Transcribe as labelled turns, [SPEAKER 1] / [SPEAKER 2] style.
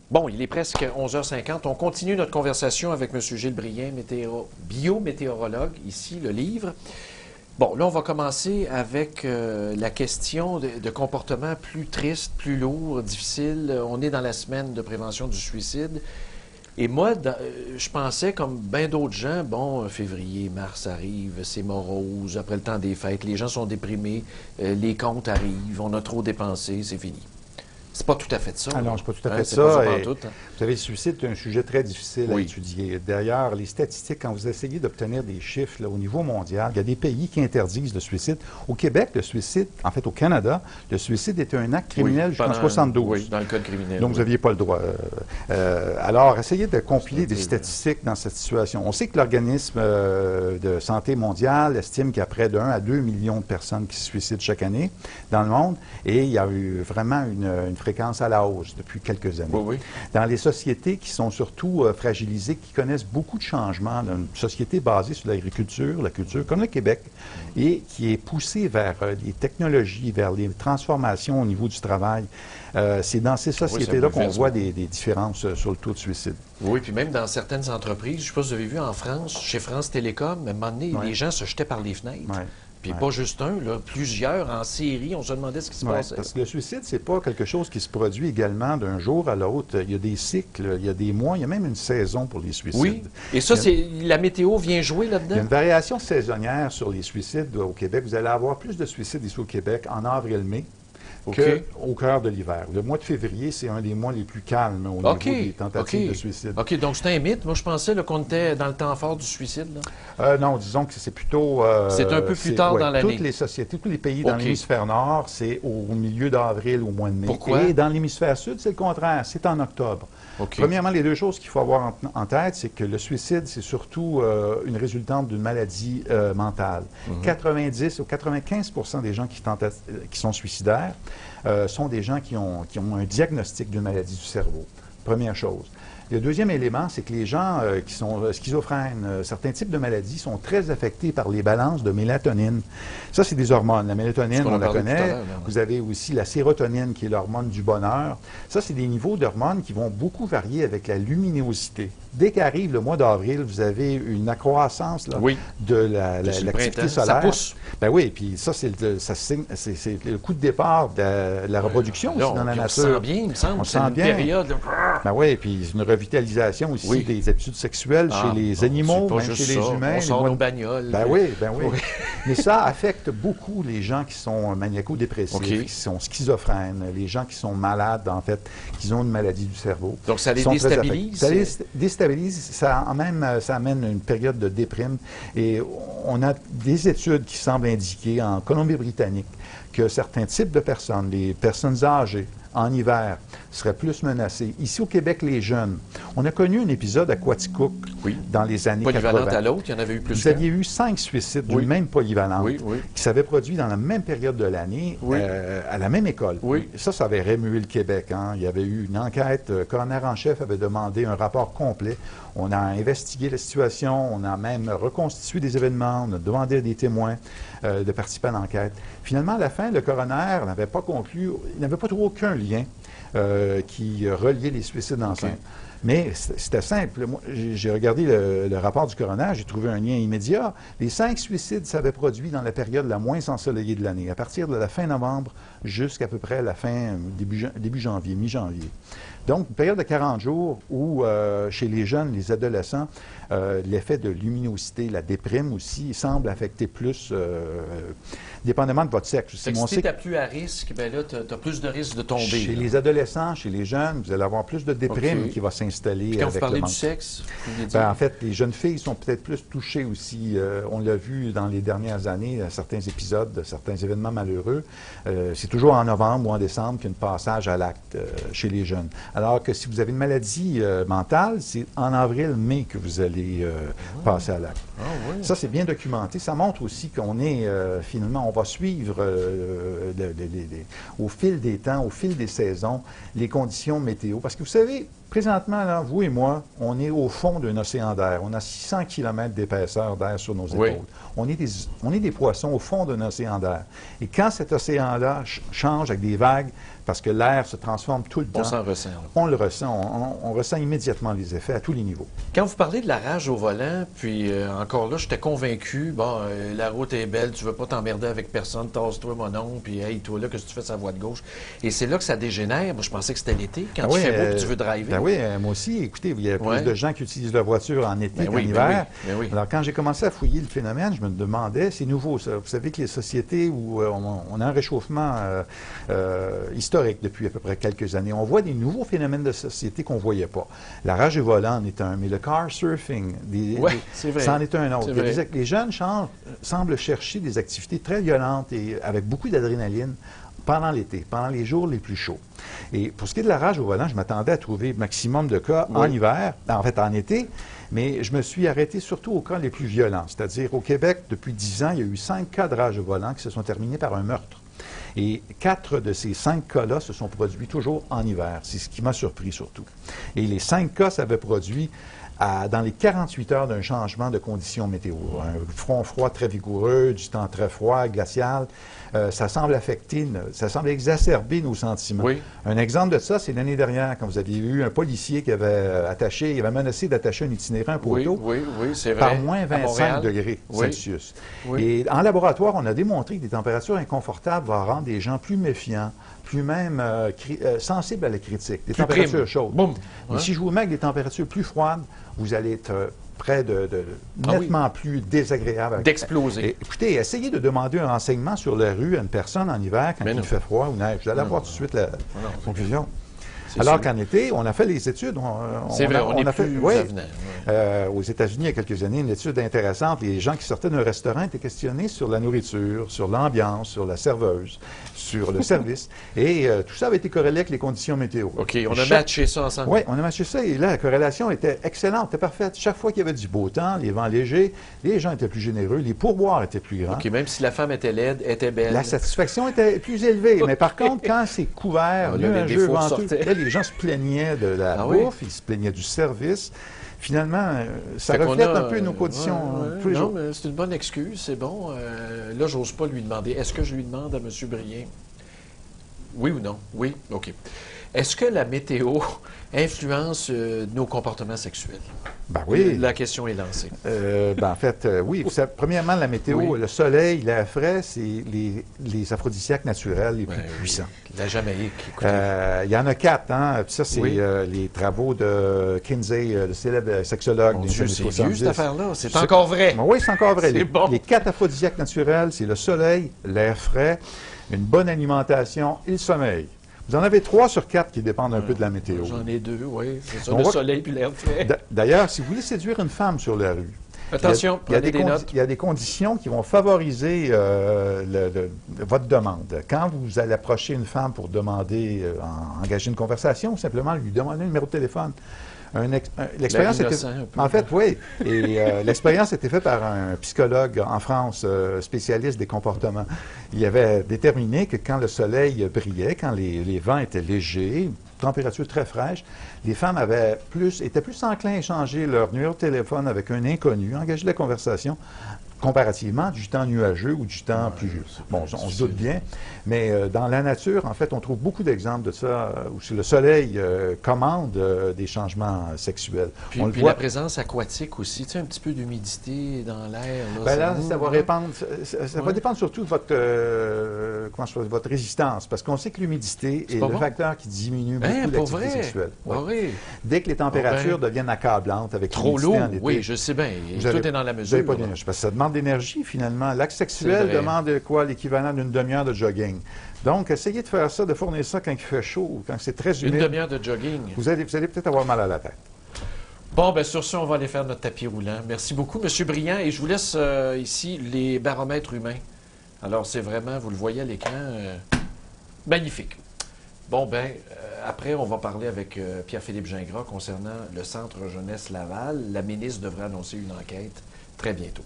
[SPEAKER 1] Bon, il est presque 11h50. On continue notre conversation avec M. Gilles Brien, biométéorologue, ici, le livre. Bon, là, on va commencer avec la question de comportements plus tristes, plus lourds, difficiles. On est dans la semaine de prévention du suicide. Et moi, je pensais, comme bien d'autres gens, bon, février, mars arrive, c'est morose, après le temps des fêtes, les gens sont déprimés, les comptes arrivent, on a trop dépensé, c'est fini. C'est pas tout à fait ça.
[SPEAKER 2] Ah non, c'est pas tout à fait
[SPEAKER 1] c'est
[SPEAKER 2] ça.
[SPEAKER 1] pas
[SPEAKER 2] Et,
[SPEAKER 1] pantoute, hein.
[SPEAKER 2] vous savez, le suicide est un sujet très difficile à
[SPEAKER 1] Oui.
[SPEAKER 2] étudier. D'ailleurs, les statistiques, quand vous essayez d'obtenir des chiffres là, au niveau mondial, il y a des pays qui interdisent le suicide. Au Québec, le suicide, en fait au Canada, le suicide était un acte criminel jusqu'en 72.
[SPEAKER 1] Oui, dans le code criminel.
[SPEAKER 2] Donc, vous n'aviez pas le droit. Alors, essayez de compiler des statistiques dans cette situation. On sait que l'Organisme de santé mondiale estime qu'il y a près de 1 à 2 millions de personnes qui se suicident chaque année dans le monde, et il y a eu vraiment une fréquence à la hausse depuis quelques années.
[SPEAKER 1] Oui, oui.
[SPEAKER 2] Dans les sociétés qui sont surtout fragilisées, qui connaissent beaucoup de changements, dans une société basée sur l'agriculture, la culture, comme le Québec, et qui est poussée vers les technologies, vers les transformations au niveau du travail, c'est dans ces sociétés-là qu'on voit des différences sur le taux de suicide.
[SPEAKER 1] Oui, puis même dans certaines entreprises, je ne sais pas si vous avez vu en France, chez France Télécom, à un moment donné, les gens se jetaient par les fenêtres.
[SPEAKER 2] Oui.
[SPEAKER 1] Puis pas juste un, là, plusieurs en série. On se demandait ce qui se passait.
[SPEAKER 2] Parce que le suicide, c'est pas quelque chose qui se produit également d'un jour à l'autre. Il y a des cycles, il y a des mois, il y a même une saison pour les suicides.
[SPEAKER 1] Oui. Et ça, la météo vient jouer
[SPEAKER 2] Il y a
[SPEAKER 1] là-dedans?
[SPEAKER 2] une variation saisonnière sur les suicides au Québec. Vous allez avoir plus de suicides ici au Québec en avril-mai qu'au cœur de l'hiver. Le mois de février, c'est un des mois les plus calmes au niveau des tentatives de suicide.
[SPEAKER 1] OK, donc c'est un mythe. Moi, je pensais qu'on était dans le temps fort du suicide.
[SPEAKER 2] Non, disons que c'est plutôt...
[SPEAKER 1] c'est un peu plus tard dans l'année.
[SPEAKER 2] Toutes les sociétés, tous les pays dans l'hémisphère nord, c'est au milieu d'avril, au mois de mai.
[SPEAKER 1] Pourquoi?
[SPEAKER 2] Et dans l'hémisphère sud, c'est le contraire. C'est en octobre. Premièrement, les deux choses qu'il faut avoir en tête, c'est que le suicide, c'est surtout une résultante d'une maladie mentale. 90 ou 95 des gens qui sont suicidaires sont des gens qui ont un diagnostic d'une maladie du cerveau. Première chose. Le deuxième élément, c'est que les gens qui sont schizophrènes, certains types de maladies sont très affectés par les balances de mélatonine. Ça, c'est des hormones. La mélatonine, on la connaît. Vous avez aussi la sérotonine, qui est l'hormone du bonheur. Ça, c'est des niveaux d'hormones qui vont beaucoup varier avec la luminosité. Dès qu'arrive le mois d'avril, vous avez une accroissance là, de l'activité solaire.
[SPEAKER 1] Ça pousse.
[SPEAKER 2] Ben oui, puis ça, c'est le coup de départ de la reproduction aussi dans la nature.
[SPEAKER 1] On sent bien, il me semble.
[SPEAKER 2] On sent bien.
[SPEAKER 1] Période.
[SPEAKER 2] Ben oui, puis une revitalisation aussi des habitudes sexuelles chez les animaux, même chez les humains.
[SPEAKER 1] On sort nos bagnoles.
[SPEAKER 2] Ben oui, ben oui. Mais ça affecte beaucoup les gens qui sont maniaco-dépressifs, qui sont schizophrènes, les gens qui sont malades, en fait, qui ont une maladie du cerveau.
[SPEAKER 1] Donc ça les déstabilise?
[SPEAKER 2] Ça les déstabilise, ça amène une période de déprime. Et on a des études qui semblent indiquer en Colombie-Britannique que certains types de personnes, les personnes âgées, en hiver, seraient plus menacées. Ici, au Québec, les jeunes. On a connu un épisode à Quaticook dans les années 80.
[SPEAKER 1] Polyvalente à l'autre, il y en avait eu plus.
[SPEAKER 2] Vous aviez eu 5 suicides d'une même polyvalente qui s'avaient produit dans la même période de l'année, à la même école. Ça avait remué le Québec. Hein. Il y avait eu une enquête. Le coroner en chef avait demandé un rapport complet. On a investigué la situation. On a même reconstitué des événements. On a demandé à des témoins de participer à l'enquête. Finalement, à la fin, le coroner n'avait pas conclu, il n'avait pas trouvé aucun lien qui reliait les suicides ensemble. Mais c'était simple. J'ai regardé le rapport du coroner, j'ai trouvé un lien immédiat. Les 5 suicides s'avaient produit dans la période la moins ensoleillée de l'année, à partir de la fin novembre jusqu'à peu près la fin, début janvier, mi-janvier. Donc, une période de 40 jours où, chez les jeunes, les adolescents, l'effet de luminosité, la déprime aussi, semble affecter plus, dépendamment de votre sexe.
[SPEAKER 1] Si tu es plus à risque, bien là, tu as plus de risque de tomber.
[SPEAKER 2] Chez les adolescents, chez les jeunes, vous allez avoir plus de déprime qui va s'installer.
[SPEAKER 1] Puis quand vous parlez du sexe,
[SPEAKER 2] en fait, les jeunes filles sont peut-être plus touchées aussi. On l'a vu dans les dernières années, certains épisodes, certains événements malheureux. C'est toujours en novembre ou en décembre qu'il y a un passage à l'acte chez les jeunes. Alors que si vous avez une maladie mentale, c'est en avril-mai que vous allez passer à l'acte. Ça, c'est bien documenté. Ça montre aussi qu'on est, finalement, on va suivre au fil des temps, au fil des saisons, les conditions météo. Parce que vous savez, présentement, là, vous et moi, on est au fond d'un océan d'air. On a 600 km d'épaisseur d'air sur nos épaules. On est des poissons au fond d'un océan d'air. Et quand cet océan-là change avec des vagues parce que l'air se transforme tout le temps.
[SPEAKER 1] On s'en ressent.
[SPEAKER 2] On le ressent. On ressent immédiatement les effets à tous les niveaux.
[SPEAKER 1] Quand vous parlez de la rage au volant, puis encore là, j'étais convaincu, la route est belle, tu veux pas t'emmerder avec personne, tasse-toi mon oncle, puis hey, toi là, qu'est-ce que tu fais sur la voie de gauche? Et c'est là que ça dégénère. Moi, je pensais que c'était l'été, quand il fait beau et tu veux driver.
[SPEAKER 2] Ben oui, moi aussi. Écoutez, il y a plus de gens qui utilisent leur voiture en été qu'en hiver. Alors, quand j'ai commencé à fouiller le phénomène, je me demandais, c'est nouveau ça. Vous savez que les sociétés où on a un réchauffement historique depuis à peu près quelques années, on voit des nouveaux phénomènes de société qu'on ne voyait pas. La rage au volant en est un, mais le car surfing, c'en est un autre. Les jeunes semblent chercher des activités très violentes et avec beaucoup d'adrénaline pendant l'été, pendant les jours les plus chauds. Et pour ce qui est de la rage au volant, je m'attendais à trouver maximum de cas en hiver, en fait en été, mais je me suis arrêté surtout aux cas les plus violents. C'est-à-dire au Québec, depuis 10 ans, il y a eu 5 cas de rage au volant qui se sont terminés par un meurtre. Et 4 de ces 5 cas-là se sont produits toujours en hiver. C'est ce qui m'a surpris surtout. Et les 5 cas s'avaient produit dans les 48 heures d'un changement de conditions météo. Un front froid très vigoureux, du temps très froid, glacial. Ça semble exacerber nos sentiments. Oui. Un exemple de ça, c'est l'année dernière, quand vous aviez eu un policier qui avait menacé d'attacher un itinérant un poteau
[SPEAKER 1] c'est vrai.
[SPEAKER 2] Par moins 25 degrés Celsius. Oui. Et en laboratoire, on a démontré que des températures inconfortables vont rendre des gens plus méfiants, plus même sensibles à la critique. Des températures chaudes. Mais si je vous mets avec des températures plus froides, vous allez être près de nettement plus désagréable.
[SPEAKER 1] D'exploser.
[SPEAKER 2] Écoutez, essayez de demander un renseignement sur la rue à une personne en hiver quand il fait froid ou neige. Vous allez avoir tout de suite la conclusion. Alors qu'en été, on a fait les études.
[SPEAKER 1] C'est vrai, on a fait
[SPEAKER 2] aux États-Unis, il y a quelques années, une étude intéressante. Les gens qui sortaient d'un restaurant étaient questionnés sur la nourriture, sur l'ambiance, sur la serveuse, sur le service. Et tout ça avait été corrélé avec les conditions météo.
[SPEAKER 1] OK, on a matché ça ensemble.
[SPEAKER 2] Oui, on a matché ça. Et là, la corrélation était excellente, était parfaite. Chaque fois qu'il y avait du beau temps, les vents légers, les gens étaient plus généreux, les pourboires étaient plus grands.
[SPEAKER 1] OK, même si la femme était laide, était belle.
[SPEAKER 2] La satisfaction était plus élevée. Mais par contre, quand c'est couvert, nuageux, venteux, les gens se plaignaient de la bouffe, ils se plaignaient du service. Finalement, ça reflète un peu nos conditions tous les jours.
[SPEAKER 1] Non, mais c'est une bonne excuse, c'est bon. Là, j'ose pas lui demander. Est-ce que je lui demande à M. Brien? Oui ou non? Oui? OK. Est-ce que la météo influence nos comportements sexuels?
[SPEAKER 2] Ben oui.
[SPEAKER 1] La question est lancée.
[SPEAKER 2] En fait, oui. Premièrement, la météo, le soleil, l'air frais, c'est les aphrodisiaques naturels les plus puissants.
[SPEAKER 1] La Jamaïque.
[SPEAKER 2] Il y en a 4, hein. Puis ça, c'est les travaux de Kinsey, le célèbre sexologue.
[SPEAKER 1] Mon Dieu, c'est vieux, cette affaire-là. C'est encore vrai.
[SPEAKER 2] Oui, c'est encore vrai.
[SPEAKER 1] Bon.
[SPEAKER 2] Les 4 aphrodisiaques naturels, c'est le soleil, l'air frais, une bonne alimentation et le sommeil. Vous en avez 3 sur 4 qui dépendent un peu de la météo.
[SPEAKER 1] J'en ai 2, oui. C'est ça, le soleil puis l'air frais.
[SPEAKER 2] D'ailleurs, si vous voulez séduire une femme sur la rue,
[SPEAKER 1] attention, prenez des notes.
[SPEAKER 2] Il y a des conditions qui vont favoriser votre demande. Quand vous allez approcher une femme pour demander, engager une conversation, ou simplement lui demander un numéro de téléphone, l'expérience était... En fait, oui. Et l'expérience a été faite par un psychologue en France, spécialiste des comportements. Il avait déterminé que quand le soleil brillait, quand les vents étaient légers, température très fraîche, les femmes étaient plus enclins à échanger leur numéro de téléphone avec un inconnu, engager la conversation, comparativement du temps nuageux ou du temps pluvieux. Bon, on se doute bien, mais dans la nature, en fait, on trouve beaucoup d'exemples de ça, où le soleil commande des changements sexuels.
[SPEAKER 1] Puis la présence aquatique aussi, tu sais, un petit peu d'humidité dans l'air.
[SPEAKER 2] Là, ça va répandre, ça va dépendre surtout de votre résistance, parce qu'on sait que l'humidité est le facteur qui diminue beaucoup l'activité sexuelle. Dès que les températures deviennent accablantes avec l'humidité en été.
[SPEAKER 1] Oui, je sais bien, tout est dans la mesure.
[SPEAKER 2] Vous n'avez pas d'énergie, parce que ça demande d'énergie, finalement. L'acte sexuel demande l'équivalent d'une demi-heure de jogging. Donc, essayez de faire ça, de fournir ça quand il fait chaud ou quand c'est très humide.
[SPEAKER 1] Une demi-heure de jogging.
[SPEAKER 2] Vous allez peut-être avoir mal à la tête.
[SPEAKER 1] Bon, bien, sur ce, on va aller faire notre tapis roulant. Merci beaucoup, M. Briand. Et je vous laisse ici les baromètres humains. Alors, c'est vraiment, vous le voyez à l'écran, magnifique. Bon, bien, après, on va parler avec Pierre-Philippe Gingras concernant le Centre Jeunesse Laval. La ministre devrait annoncer une enquête très bientôt.